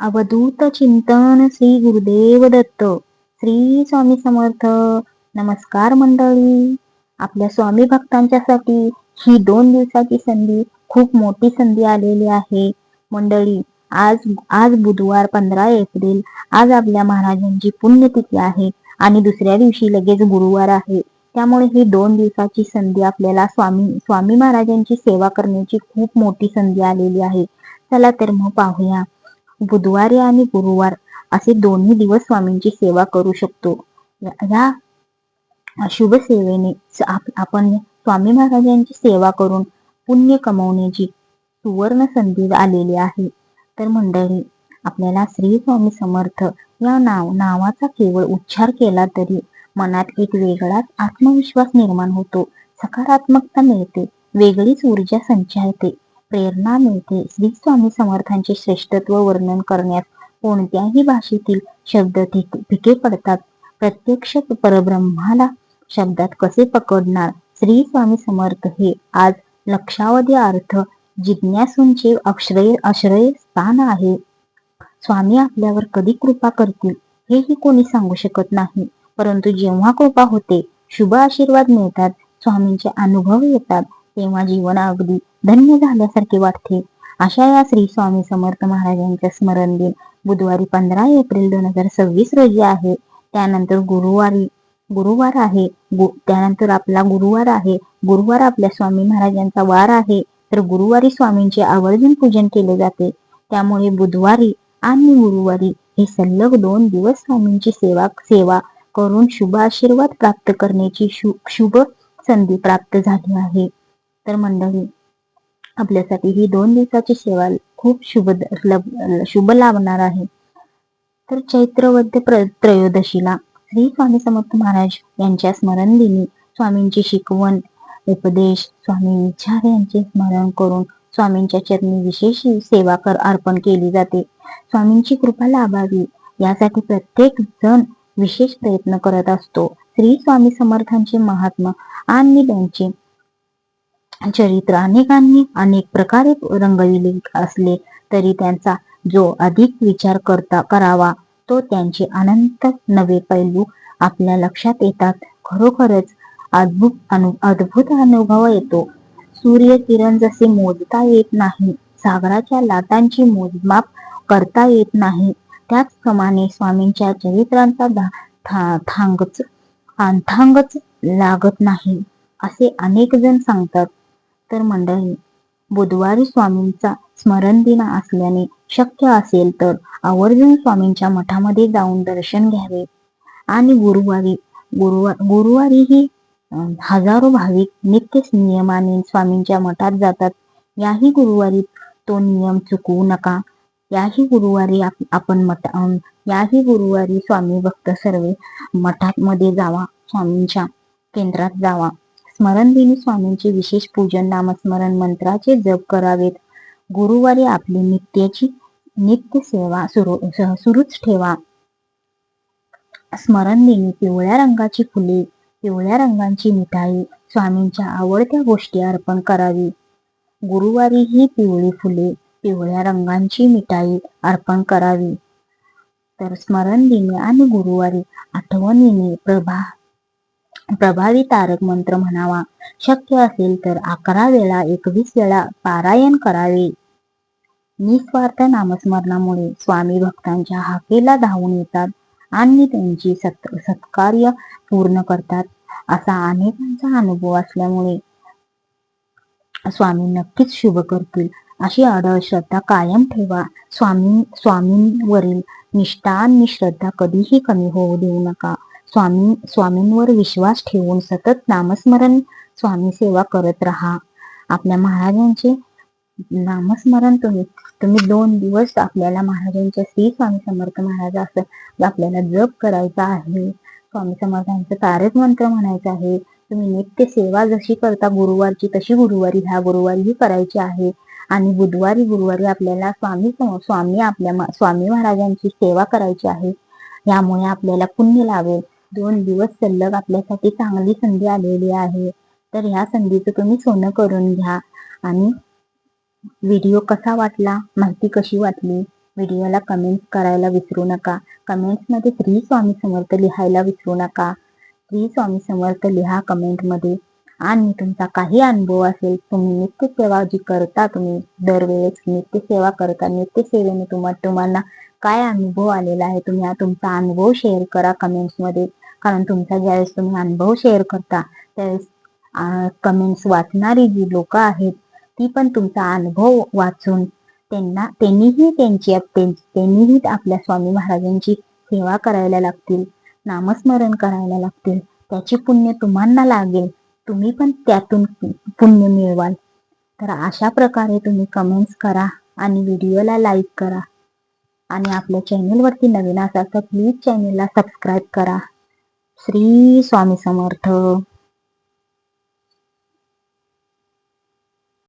अवधूत चिंतन श्री गुरुदेव दत्त. श्री स्वामी समर्थ. नमस्कार मंडळी. आपल्या स्वामी भक्तांच्यासाठी ही 2 दिवसाची संधी, खूप मोठी संधी आलेली आहे मंडळी. आज बुधवार 15 एप्रिल. आज आपल्या महाराजांची पुण्यतिथी आहे आणि दुसऱ्या दिवशी लगेच गुरुवार आहे. त्यामुळे ही 2 दिवसाची संधी आपल्याला स्वामी महाराजांची सेवा करण्याची खूप मोठी संधी आलेली आहे. चला तर मग पाहूया. बुधवारी आणि गुरुवार असे दोन्ही दिवस स्वामींची सेवा करू शकतो. या शुभ सेवेने आपण स्वामी महाराजांची सेवा करून पुण्य कमवण्याची सुवर्ण संधी आलेली आहे. तर मंडळी, आपल्याला श्री स्वामी समर्थ या नावाचा केवळ उच्चार केला तरी मनात एक वेगळाच आत्मविश्वास निर्माण होतो. सकारात्मकता मिळते, वेगळीच ऊर्जा संचारते, प्रेरणा मिळते. श्री स्वामी समर्थांचे श्रेष्ठत्व वर्णन करण्यास कोणत्याही भाषेतील शब्द फिके पडतात. प्रत्यक्ष परब्रह्माला शब्दात कसे पकडणार? श्री स्वामी समर्थ हे आज लक्षावधी अर्थ जिज्ञासूंचे आश्रय स्थान आहे. स्वामी आपल्यावर कधी कृपा करतील हेही कोणी सांगू शकत नाही. परंतु जेव्हा कृपा होते, शुभ आशीर्वाद मिळतात, स्वामींचे अनुभव येतात, तेव्हा जीवन अगदी धन्य झाल्यासारखे वाटते. अशा या श्री स्वामी समर्थ महाराजांच्या स्मरण दिन बुधवारी 15 एप्रिल 2026 रोजी आहे. त्यानंतर गुरुवार आहे. त्यानंतर आपला गुरुवार आहे. गुरुवार आपल्या स्वामी महाराजांचा वार आहे. तर गुरुवारी स्वामींचे आवर्जून पूजन केले जाते. त्यामुळे बुधवारी आणि गुरुवारी हे सलग 2 दिवस स्वामींची सेवा करून शुभ आशीर्वाद प्राप्त करण्याची शुभ संधी प्राप्त झाली आहे. तर मंडळी, आपल्यासाठी ही 2 दिवसाची सेवा खूप शुभ लाभणार आहे. तर चैत्रवद्य त्रयोदशीला श्री स्वामी समर्थ महाराज यांच्या स्मरण दिनी स्वामींची शिकवण, उपदेश, स्वामी विचार यांचे स्मरण करून स्वामींच्या चरणी विशेष सेवा अर्पण केली जाते. स्वामींची कृपा लाभावी यासाठी प्रत्येक जण विशेष प्रयत्न करत असतो. श्री स्वामी समर्थांचे महात्मा आणि त्यांचे चरित्र अनेकांनी अनेक प्रकारे रंगविले असले तरी त्यांचा जो अधिक विचार करावा तो त्यांचे अनंत नवे पैलू आपल्या लक्षात येतात. खरोखरच अद्भुत अनुभव येतो. सूर्य किरण जसे मोजता येत नाही, सागराच्या लाटांची मोजमाप करता येत नाही, त्याचप्रमाणे स्वामींच्या चरित्रांचा थांगच लागत नाही असे अनेक जण सांगतात. तर मंडळी, बुधवारी स्वामींचा स्मरण दिन असल्याने शक्य असेल तर आवर्जून स्वामींच्या मठामध्ये जाऊन दर्शन घ्यावे. आणि गुरुवारीही हजारो भाविक नित्य नियमाने स्वामींच्या मठात जातात. याही गुरुवारी तो नियम चुकवू नका. याही गुरुवारी स्वामी भक्त सर्वे मठामध्ये जावा, स्वामींच्या केंद्रात जावा. स्मरण दिनी स्वामींचे विशेष पूजन, नामस्मरण, मंत्राचे जप करावेत. गुरुवारी आपली नित्य सेवा सुरूच ठेवा. स्मरण दिनी पिवळ्या रंगाची फुले, पिवळ्या रंगाची मिठाई, स्वामींच्या आवडत्या गोष्टी अर्पण करावी. गुरुवारी ही पिवळी फुले, पिवळ्या रंगाची मिठाई अर्पण करावी. तर स्मरण दिनी आणि गुरुवारी आठवणीने प्रभावी तारक मंत्र म्हणावा. शक्य असेल तर 11 वेळा 21 वेळा पारायण करावे. निस्वार्थ नामस्मरणामुळे स्वामी भक्तांच्या हाकेला धावून येतात आणि त्यांची सत्कार्य पूर्ण करतात असा अनेकांचा अनुभव असल्यामुळे स्वामी नक्कीच शुभ करतील अशी अढळ श्रद्धा कायम ठेवा. स्वामींवरील निष्ठा आणि श्रद्धा कधीही कमी होऊ देऊ नका. स्वामींवर विश्वास ठेवून सतत नामस्मरण, स्वामी सेवा करत राहा. आपल्या महाराजांचे नामस्मरण तुम्ही 2 दिवस आपल्याला महाराजांच्या श्री स्वामी समर्थ महाराज असं आपल्याला जप करायचा आहे. स्वामी समर्थांचं तारक मंत्र म्हणायचं आहे. तुम्ही नित्य सेवा जशी करता गुरुवारची तशी ह्या गुरुवारीही करायची आहे. आणि गुरुवारी आपल्याला स्वामी महाराजांची सेवा करायची आहे. यामुळे आपल्याला पुण्य लाभेल. 2 दिवस सलग आपल्यासाठी चांगली संधी आलेली आहे. तर ह्या संधीचं तुम्ही सोनं करून घ्या. आणि व्हिडिओ कसा वाटला, माहिती कशी वाटली व्हिडिओला कमेंट करायला विसरू नका. कमेंट्समध्ये श्री स्वामी समर्थ लिहायला विसरू नका. श्री स्वामी समर्थ लिहा कमेंटमध्ये. आणि तुमचा काही अनुभव असेल, तुम्ही नित्यसेवा जी करता, तुम्ही दरवेळेस नित्यसेवा करता, नित्यसेवेने तुम्हाला काय अनुभव आलेला आहे, तुम्ही तुमचा अनुभव शेअर करा कमेंट्समध्ये. कारण तुमचा ज्यावेळेस तुम्ही अनुभव शेअर करता त्यावेळेस कमेंट्स वाचणारी जी लोक आहेत ती पण तुमचा अनुभव वाचून त्यांनीही आपल्या स्वामी महाराजांची सेवा करायला लागतील, नामस्मरण करायला लागतील. त्याची पुण्य तुम्हाला लागेल, तुम्ही पण त्यातून पुण्य मिळवाल. तर अशा प्रकारे तुम्ही कमेंट्स करा आणि व्हिडिओला लाईक करा. आणि आपल्या चॅनलवरती नवीन असाल तर प्लीज चॅनलला सबस्क्राईब करा. श्री स्वामी समर्थ.